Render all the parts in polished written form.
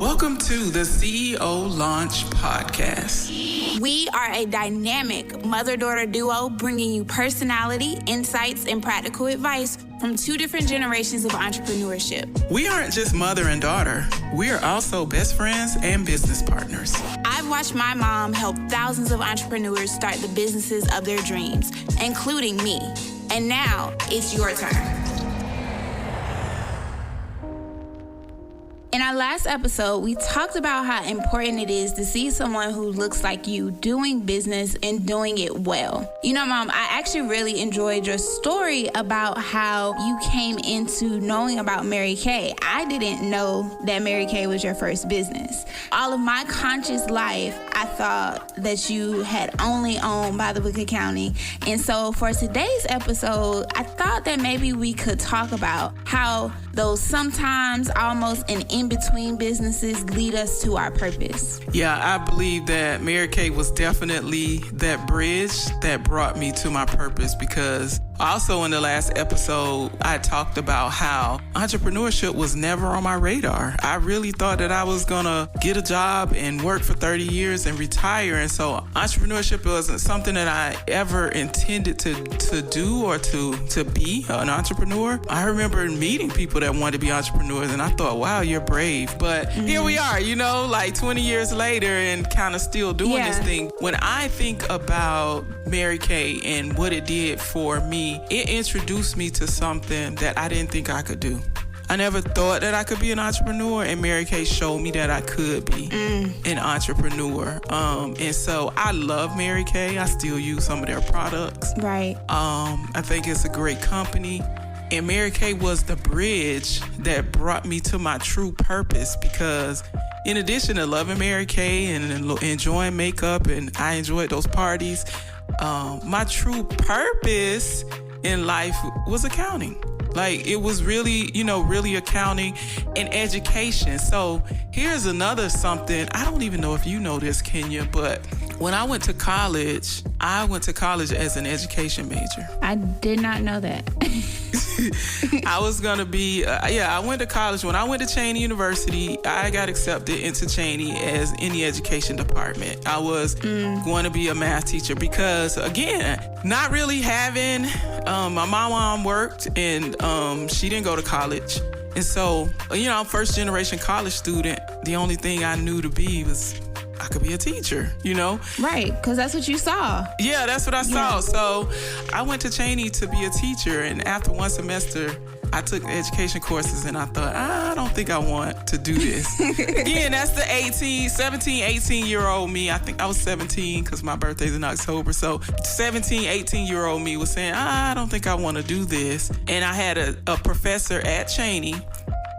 Welcome to the CEO Launch Podcast. We are a dynamic mother-daughter duo bringing you personality, insights, and practical advice from two different generations of entrepreneurship. We aren't just mother and daughter. We are also best friends and business partners. I've watched my mom help thousands of entrepreneurs start the businesses of their dreams, including me. And now it's your turn. In our last episode, we talked about how important it is to see someone who looks like you doing business and doing it well. You know, Mom, I actually really enjoyed your story about how you came into knowing about Mary Kay. I didn't know that Mary Kay was your first business. All of my conscious life, I thought that you had only owned By the Book Accounting. And so for today's episode, I thought that maybe we could talk about how those sometimes almost an in-between businesses lead us to our purpose. Yeah, I believe that Mary Kay was definitely that bridge that brought me to my purpose, because also in the last episode, I talked about how entrepreneurship was never on my radar. I really thought that I was going to get a job and work for 30 years and retire. And so entrepreneurship wasn't something that I ever intended to do or to be an entrepreneur. I remember meeting people that wanted to be entrepreneurs, and I thought, wow, you're brave. But here we are, you know, like 20 years later and kind of still doing this thing. When I think about Mary Kay and what it did for me, it introduced me to something that I didn't think I could do. I never thought that I could be an entrepreneur, and Mary Kay showed me that I could be an entrepreneur. And so I love Mary Kay. I still use some of their products. Right. I think it's a great company. And Mary Kay was the bridge that brought me to my true purpose, because in addition to loving Mary Kay and enjoying makeup, and I enjoyed those parties, my true purpose in life was accounting. Like, it was really, really accounting and education. So here's another something. I don't even know if you know this, Kenya, but when I went to college as an education major. I did not know that. I was going to be, I went to college. When I went to Cheney University, I got accepted into Cheney in the education department. I was going to be a math teacher because, again, not really having, my mom worked and she didn't go to college. And so, I'm first generation college student. The only thing I knew to be was I could be a teacher, Right, because that's what you saw. Yeah, that's what I saw. So I went to Cheney to be a teacher, and after one semester, I took education courses, and I thought, I don't think I want to do this. Again, that's the 17, 18-year-old me. I think I was 17 because my birthday's in October. So 17, 18-year-old me was saying, I don't think I want to do this. And I had a professor at Cheney.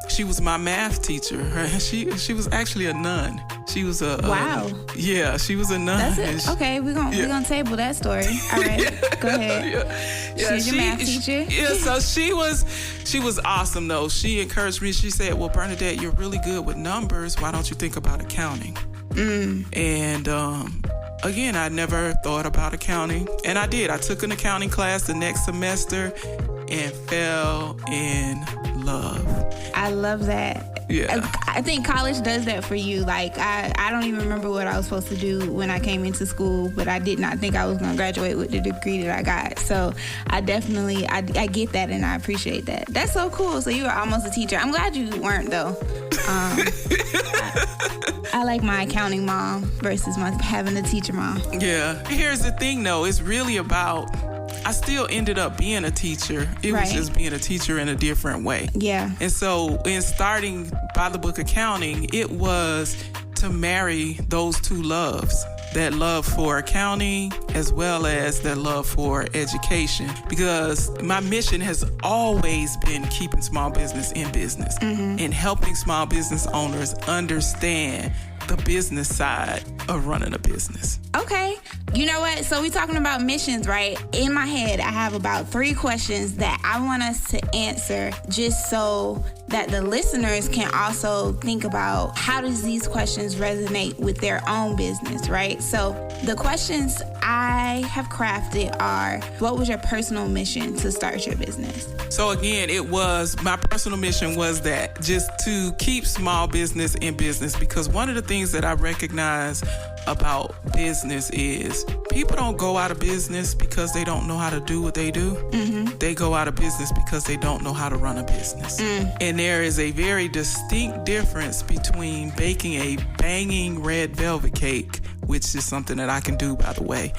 She was my math teacher. She was actually a nun. She was a wow. She was a nun. That's it. Okay, we're gonna table that story. All right, go ahead. She's your math teacher. Yeah, so she was awesome though. She encouraged me. She said, "Well, Bernadette, you're really good with numbers. Why don't you think about accounting?" And again, I never thought about accounting, and I did. I took an accounting class the next semester and fell in love. I love that. Yeah. I think college does that for you. Like, I don't even remember what I was supposed to do when I came into school, but I did not think I was going to graduate with the degree that I got. So I definitely, I get that, and I appreciate that. That's so cool. So you were almost a teacher. I'm glad you weren't, though. I like my accounting mom versus having a teacher mom. Yeah. Here's the thing, though. It's really about, I still ended up being a teacher. It was just being a teacher in a different way. Yeah. And so in starting By the Book Accounting, it was to marry those two loves. That love for accounting as well as that love for education. Because my mission has always been keeping small business in business and helping small business owners understand the business side of running a business. Okay. You know what? So we're talking about missions, right? In my head, I have about 3 questions that I want us to answer just so that the listeners can also think about, how does these questions resonate with their own business, right? So the questions I have crafted are, what was your personal mission to start your business? So again, my personal mission was that just to keep small business in business, because one of the things that I recognize about business is people don't go out of business because they don't know how to do what they do. Mm-hmm. They go out of business because they don't know how to run a business. And there is a very distinct difference between baking a banging red velvet cake, which is something that I can do, by the way.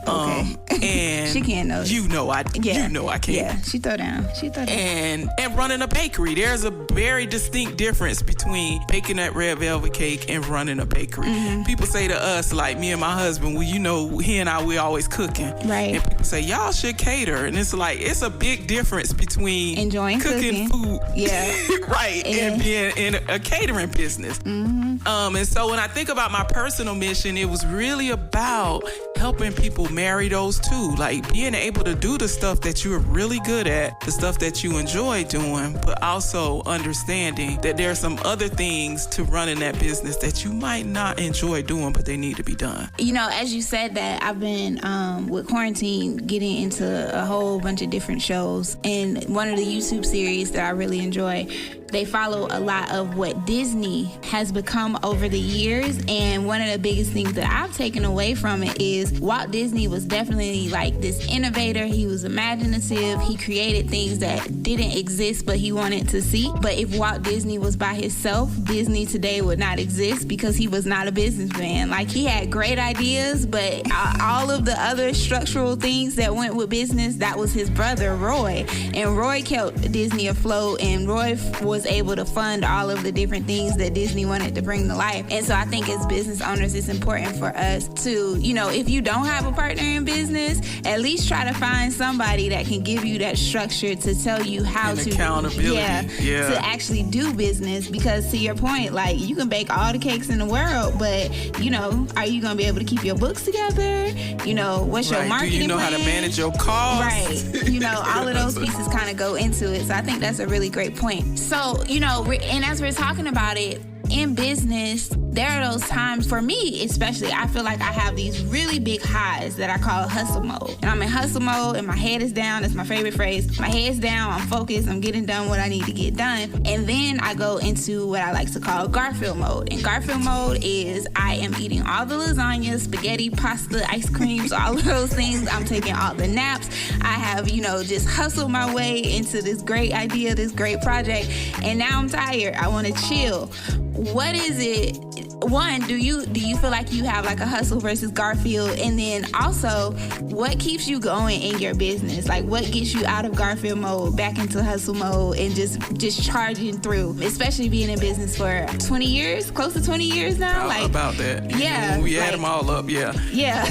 Okay. And she can't know. You know I can. Yeah, she throw down. And running a bakery. There's a very distinct difference between baking that red velvet cake and running a bakery. Mm-hmm. People say to us, like me and my husband, well, he and I, we're always cooking. Right. And people say, y'all should cater. And it's like, it's a big difference between enjoying cooking food. Yeah. Right. And being in a catering business. Mm-hmm. And so when I think about my personal mission, it was really about helping people marry those two, like being able to do the stuff that you're really good at, the stuff that you enjoy doing, but also understanding that there are some other things to running that business that you might not enjoy doing, but they need to be done. You know, as you said that, I've been with quarantine getting into a whole bunch of different shows, and one of the YouTube series that I really enjoy, they follow a lot of what Disney has become over the years. And one of the biggest things that I've taken away from it is Walt Disney was definitely like this innovator. He was imaginative. He created things that didn't exist, but he wanted to see. But if Walt Disney was by himself, Disney today would not exist, because he was not a businessman. Like, he had great ideas, but all of the other structural things that went with business, that was his brother, Roy. And Roy kept Disney afloat, and Roy was able to fund all of the different things that Disney wanted to bring to life. And so I think as business owners, it's important for us to, you know, if you don't have a partner in business, at least try to find somebody that can give you that structure to tell you how to accountability. To actually do business. Because to your point, like, you can bake all the cakes in the world, but, you know, are you going to be able to keep your books together? You know, what's your marketing Do you know plan? how to manage your costs? Right. You know, all of those pieces kind of go into it. So I think that's a really great point. So, you know, and as we're talking about it, in business, there are those times, for me especially, I feel like I have these really big highs that I call hustle mode. And I'm in hustle mode and my head is down. That's my favorite phrase. My head's down, I'm focused, I'm getting done what I need to get done. And then I go into what I like to call Garfield mode. And Garfield mode is I am eating all the lasagna, spaghetti, pasta, ice creams, all of those things. I'm taking all the naps. I have, you know, just hustled my way into this great idea, this great project. And now I'm tired. I want to chill. What is it? One, do you feel like you have like a hustle versus Garfield? And then also, what keeps you going in your business? Like, what gets you out of Garfield mode back into hustle mode and just charging through? Especially being in business for 20 years, close to 20 years now. Like, about that. Yeah. When we add them all up, yeah. Yeah.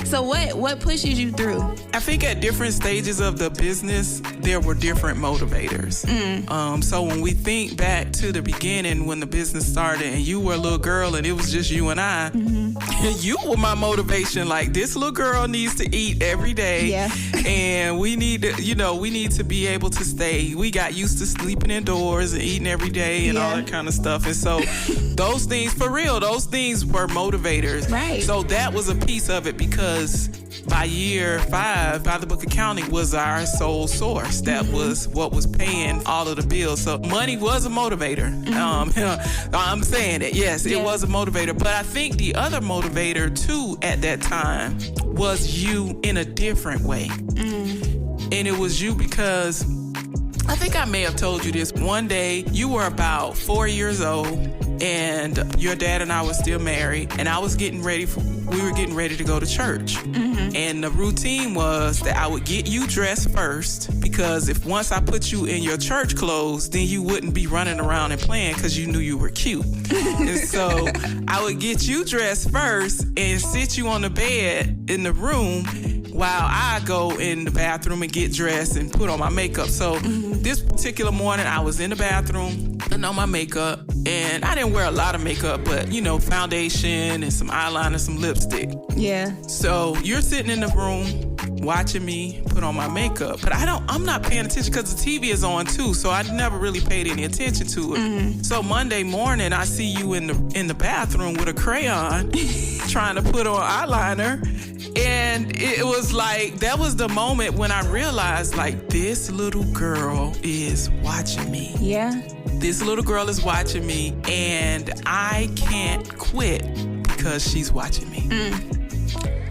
So what pushes you through? I think at different stages of the business, there were different motivators. So when we think back to the beginning, when the business started and you were a little girl and it was just you and I, you were my motivation. Like, this little girl needs to eat every day. Yeah. And we need to be able to stay. We got used to sleeping indoors and eating every day and all that kind of stuff. And so those things, for real, those things were motivators. Right. So that was a piece of it, because by year 5, By the Book Accounting was our sole source. That was what was paying all of the bills. So money was a motivator. I'm saying it. Yes, it was a motivator. But I think the other motivator too at that time was you in a different way. And it was you because I think I may have told you this. One day you were about 4 years old and your dad and I were still married, and we were getting ready to go to church. And the routine was that I would get you dressed first, because if once I put you in your church clothes, then you wouldn't be running around and playing because you knew you were cute. And so I would get you dressed first and sit you on the bed in the room while I go in the bathroom and get dressed and put on my makeup. So this particular morning, I was in the bathroom putting on my makeup, and I didn't wear a lot of makeup, but, you know, foundation and some eyeliner, some lipstick. Yeah. So you're sitting in the room watching me put on my makeup. But I'm not paying attention because the TV is on too, so I never really paid any attention to it. Mm-hmm. So Monday morning, I see you in the bathroom with a crayon trying to put on eyeliner. And it was like, that was the moment when I realized, like, this little girl is watching me. Yeah. This little girl is watching me, and I can't quit because she's watching me.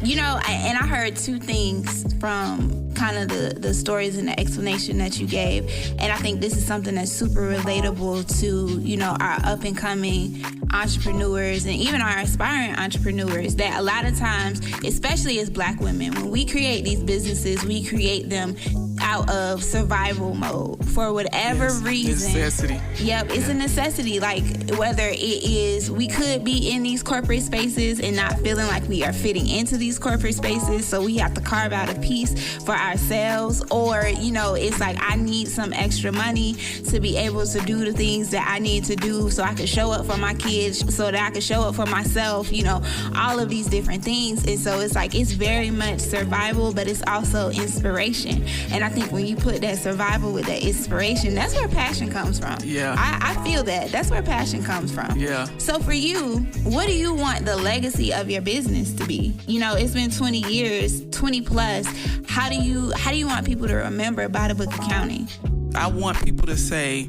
You know, and I heard two things from kind of the stories and the explanation that you gave. And I think this is something that's super relatable to, you know, our up-and-coming entrepreneurs and even our aspiring entrepreneurs, that a lot of times, especially as Black women, when we create these businesses, we create them out of survival mode for whatever reason. Necessity. Yep, it's a necessity. Like, whether it is, we could be in these corporate spaces and not feeling like we are fitting into these corporate spaces, so we have to carve out a piece for ourselves, or, you know, it's like, I need some extra money to be able to do the things that I need to do so I can show up for my kids, so that I can show up for myself, you know, all of these different things. And so it's like, it's very much survival, but it's also inspiration. And I think when you put that survival with that inspiration, that's where passion comes from. Yeah. I feel that. That's where passion comes from. Yeah. So for you, what do you want the legacy of your business to be? You know, it's been 20 years, 20 plus. How do you want people to remember By the Book Accounting? I want people to say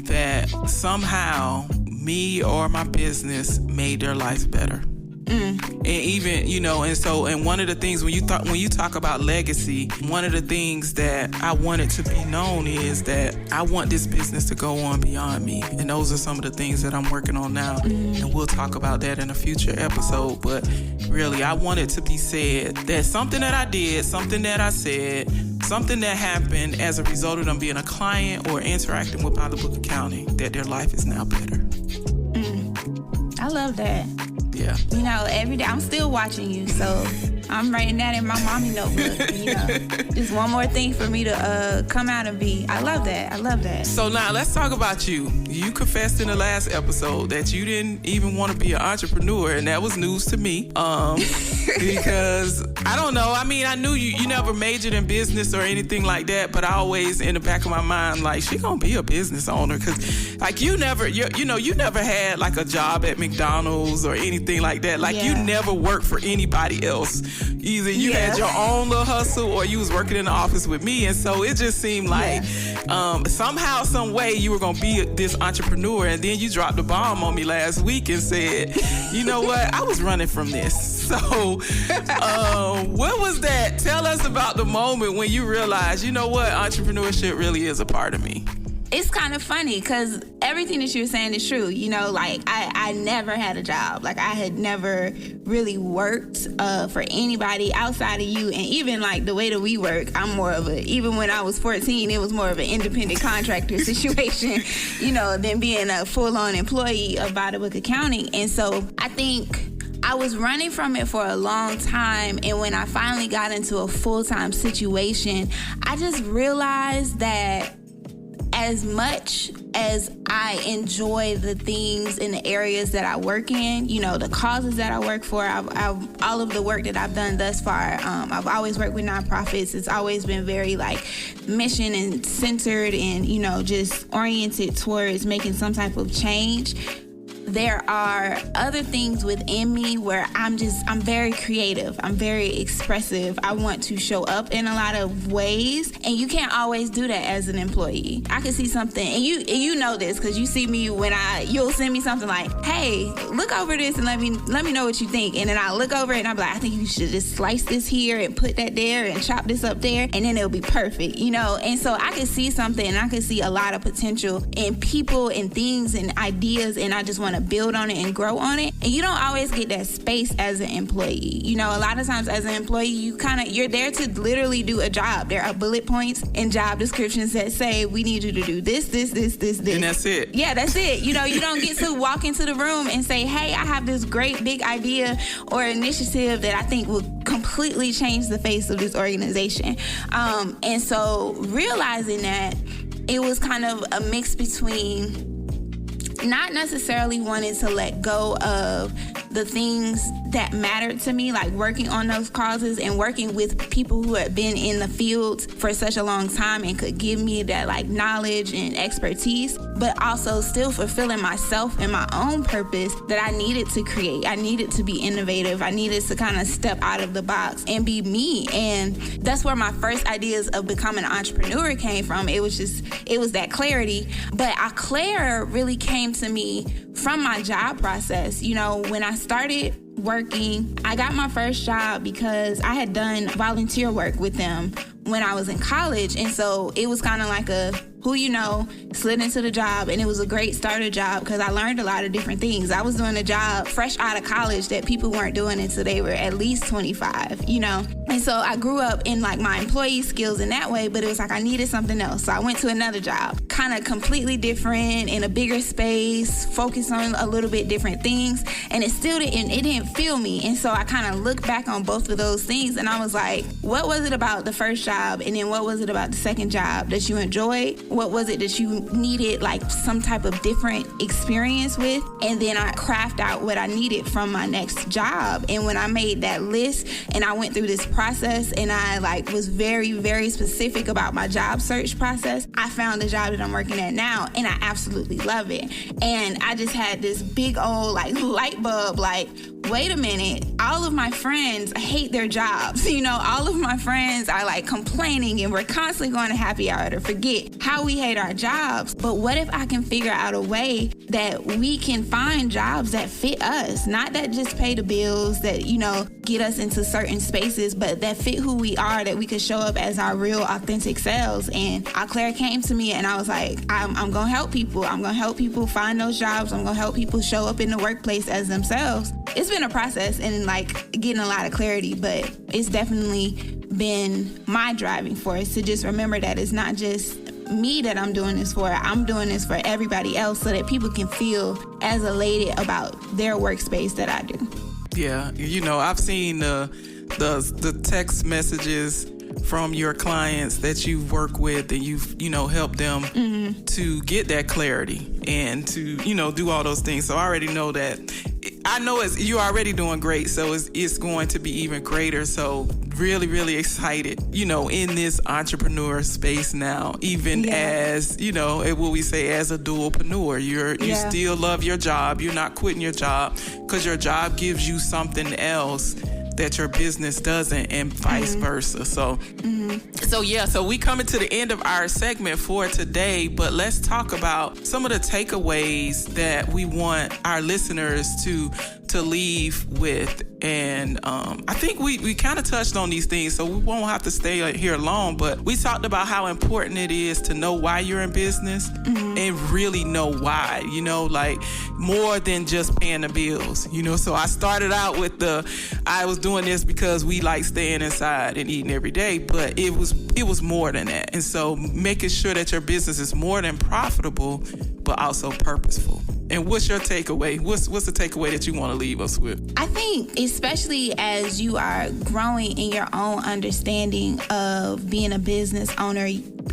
that somehow me or my business made their lives better. And even, you know, and one of the things when you talk about legacy, one of the things that I wanted to be known is that I want this business to go on beyond me. And those are some of the things that I'm working on now. And we'll talk about that in a future episode. But really, I want it to be said that something that I did, something that I said, something that happened as a result of them being a client or interacting with By the Book Accounting, that their life is now better. I love that. Yeah. You know, every day I'm still watching you, so I'm writing that in my mommy notebook. You know, just one more thing for me to come out and be. I love that. I love that. So now let's talk about you. You confessed in the last episode that you didn't even want to be an entrepreneur, and that was news to me. Because I don't know. I mean, I knew you never majored in business or anything like that, but I always in the back of my mind, like, she gonna be a business owner, because like you never had like a job at McDonald's or anything like that. Like you never worked for anybody else. Either you had your own little hustle or you was working in the office with me. And so it just seemed like somehow, some way you were going to be this entrepreneur. And then you dropped the bomb on me last week and said, you know what? I was running from this. So what was that? Tell us about the moment when you realized, you know what? Entrepreneurship really is a part of me. It's kind of funny because everything that you're saying is true. You know, like I never had a job. Like I had never really worked for anybody outside of you. And even like the way that we work, I'm more of even when I was 14, it was more of an independent contractor situation, you know, than being a full-on employee of By the Book Accounting. And so I think I was running from it for a long time. And when I finally got into a full-time situation, I just realized that as much as I enjoy the things in the areas that I work in, you know, the causes that I work for, all of the work that I've done thus far, I've always worked with nonprofits. It's always been very like mission and centered and, you know, just oriented towards making some type of change. There are other things within me where I'm very creative. I'm very expressive. I want to show up in a lot of ways, and you can't always do that as an employee. I can see something, and you know this because you see me when you'll send me something like, "Hey, look over this and let me know what you think." And then I look over it and I'm like, "I think you should just slice this here and put that there and chop this up there, and then it'll be perfect," you know. And so I can see something, and I can see a lot of potential in people and things and ideas, and I just want to build on it and grow on it. And you don't always get that space as an employee. You know, a lot of times as an employee, you're there to literally do a job. There are bullet points and job descriptions that say, we need you to do this. And that's it. Yeah, that's it. You know, you don't get to walk into the room and say, hey, I have this great big idea or initiative that I think will completely change the face of this organization. And so realizing that, it was kind of a mix between not necessarily wanting to let go of the things that mattered to me, like working on those causes and working with people who had been in the field for such a long time and could give me that like knowledge and expertise, but also still fulfilling myself and my own purpose that I needed to create. I needed to be innovative. I needed to kind of step out of the box and be me. And that's where my first ideas of becoming an entrepreneur came from. It was that clarity. But Claire really came to me from my job process. You know, when I started working, I got my first job because I had done volunteer work with them when I was in college. And so it was kind of like a who you know, slid into the job, and it was a great starter job because I learned a lot of different things. I was doing a job fresh out of college that people weren't doing until they were at least 25, you know? And so I grew up in like my employee skills in that way, but it was like I needed something else. So I went to another job, kind of completely different, in a bigger space, focused on a little bit different things, and it didn't feel me. And so I kind of looked back on both of those things, and I was like, what was it about the first job, and then what was it about the second job that you enjoyed? What was it that you needed like some type of different experience with? And then I craft out what I needed from my next job. And when I made that list and I went through this process and I like was very, very specific about my job search process, I found the job that I'm working at now, and I absolutely love it. And I just had this big old like light bulb, like, wait a minute, all of my friends hate their jobs. You know, all of my friends are like complaining and we're constantly going to happy hour to forget how we hate our jobs. But what if I can figure out a way that we can find jobs that fit us, not that just pay the bills, that, you know, get us into certain spaces, but that fit who we are, that we could show up as our real authentic selves. And Claire came to me and I was like, I'm going to help people. I'm going to help people find those jobs. I'm going to help people show up in the workplace as themselves. It's been a process and like getting a lot of clarity, but it's definitely been my driving force to just remember that it's not just me that I'm doing this for. I'm doing this for everybody else so that people can feel as elated about their workspace that I do. Yeah, you know, I've seen the text messages from your clients that you work with and you've, you know, helped them to get that clarity and to, you know, do all those things. So I already know that. I know you're already doing great, so it's going to be even greater. So really, really excited, you know, in this entrepreneur space now, even as, you know, what we say as a dualpreneur, you still love your job. You're not quitting your job because your job gives you something else that your business doesn't, and vice versa. So we coming to the end of our segment for today, but let's talk about some of the takeaways that we want our listeners to leave with. And I think we kind of touched on these things, so we won't have to stay here long, but we talked about how important it is to know why you're in business and really know why, you know, like more than just paying the bills, you know. So I started out with I was doing this because we like staying inside and eating every day, but it was more than that. And so making sure that your business is more than profitable, but also purposeful. And what's your takeaway? What's the takeaway that you want to leave us with? I think especially as you are growing in your own understanding of being a business owner,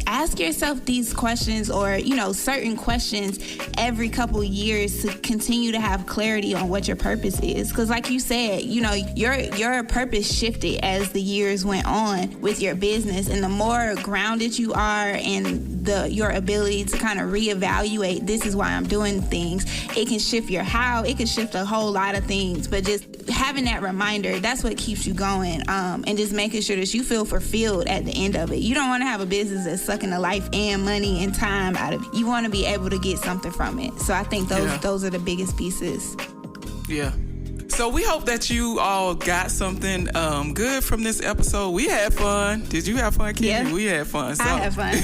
ask yourself these questions, or, you know, certain questions every couple years to continue to have clarity on what your purpose is. Because like you said, you know, your purpose shifted as the years went on with your business, and the more grounded you are in your ability to kind of reevaluate, this is why I'm doing things, it can shift your how, it can shift a whole lot of things. But just having that reminder, that's what keeps you going, and just making sure that you feel fulfilled at the end of it. You don't want to have a business that's sucking the life and money and time out of it. You want to be able to get something from it. So I think those are the biggest pieces. Yeah. So we hope that you all got something good from this episode. We had fun. Did you have fun, Kim? Yeah. We had fun. I had fun.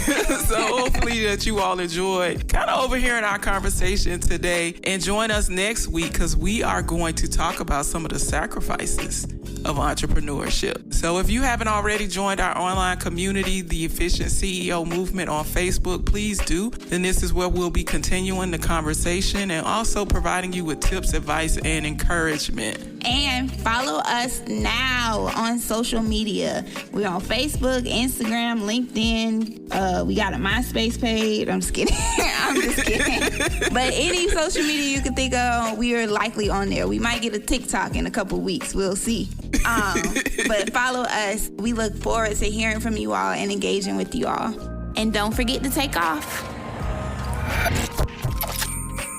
So hopefully that you all enjoyed kind of overhearing our conversation today. And join us next week because we are going to talk about some of the sacrifices of entrepreneurship. So if you haven't already joined our online community, the Efficient CEO Movement on Facebook, please do. Then this is where we'll be continuing the conversation and also providing you with tips, advice, and encouragement. And follow us now on social media. We're on Facebook, Instagram, LinkedIn. We got a MySpace page. I'm just kidding. I'm just kidding. But any social media you can think of, we are likely on there. We might get a TikTok in a couple weeks. We'll see. But follow us. We look forward to hearing from you all and engaging with you all. And don't forget to take off.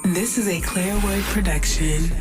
This is a Clear Word production.